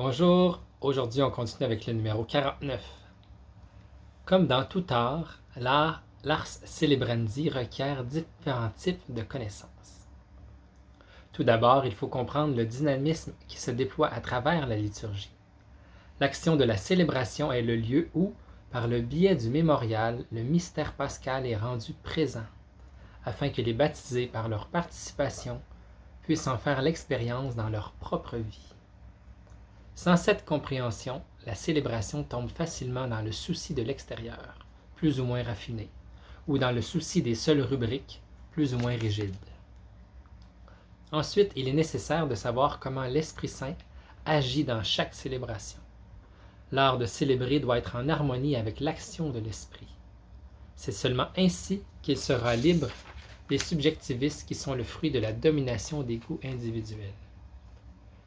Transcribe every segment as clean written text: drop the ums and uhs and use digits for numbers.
Bonjour, aujourd'hui on continue avec le numéro 49. Comme dans tout art, l'ars celebrandi requiert différents types de connaissances. Tout d'abord, il faut comprendre le dynamisme qui se déploie à travers la liturgie. L'action de la célébration est le lieu où, par le biais du mémorial, le mystère pascal est rendu présent, afin que les baptisés, par leur participation, puissent en faire l'expérience dans leur propre vie. Sans cette compréhension, la célébration tombe facilement dans le souci de l'extérieur, plus ou moins raffiné, ou dans le souci des seules rubriques, plus ou moins rigides. Ensuite, il est nécessaire de savoir comment l'Esprit Saint agit dans chaque célébration. L'art de célébrer doit être en harmonie avec l'action de l'Esprit. C'est seulement ainsi qu'il sera libre des subjectivistes qui sont le fruit de la domination des goûts individuels.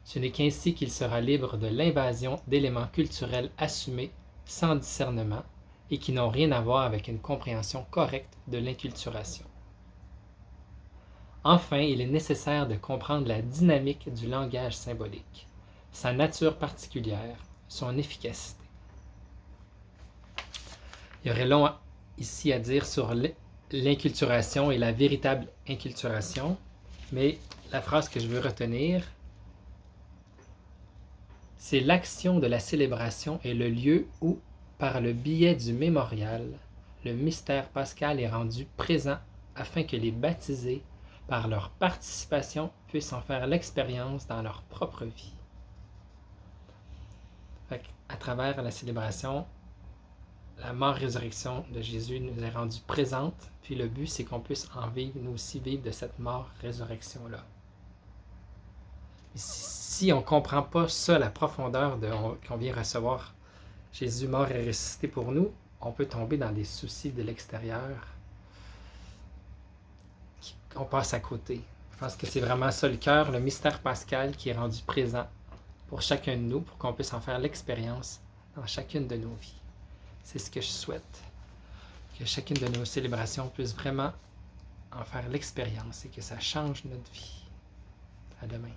Ce n'est qu'ainsi qu'il sera libre de l'invasion d'éléments culturels assumés sans discernement et qui n'ont rien à voir avec une compréhension correcte de l'inculturation. Enfin, il est nécessaire de comprendre la dynamique du langage symbolique, sa nature particulière, son efficacité. Il y aurait long ici à dire sur l'inculturation et la véritable inculturation, mais la phrase que je veux retenir, c'est l'action de la célébration est le lieu où, par le biais du mémorial, le mystère pascal est rendu présent afin que les baptisés, par leur participation, puissent en faire l'expérience dans leur propre vie. À travers la célébration, la mort-résurrection de Jésus nous est rendue présente, puis le but, c'est qu'on puisse en vivre, nous aussi vivre de cette mort-résurrection-là. Si on ne comprend pas ça, la profondeur qu'on vient recevoir, Jésus mort et ressuscité pour nous, on peut tomber dans des soucis de l'extérieur, qu'on passe à côté. Je pense que c'est vraiment ça le cœur, le mystère pascal qui est rendu présent pour chacun de nous, pour qu'on puisse en faire l'expérience dans chacune de nos vies. C'est ce que je souhaite, que chacune de nos célébrations puisse vraiment en faire l'expérience et que ça change notre vie. À demain.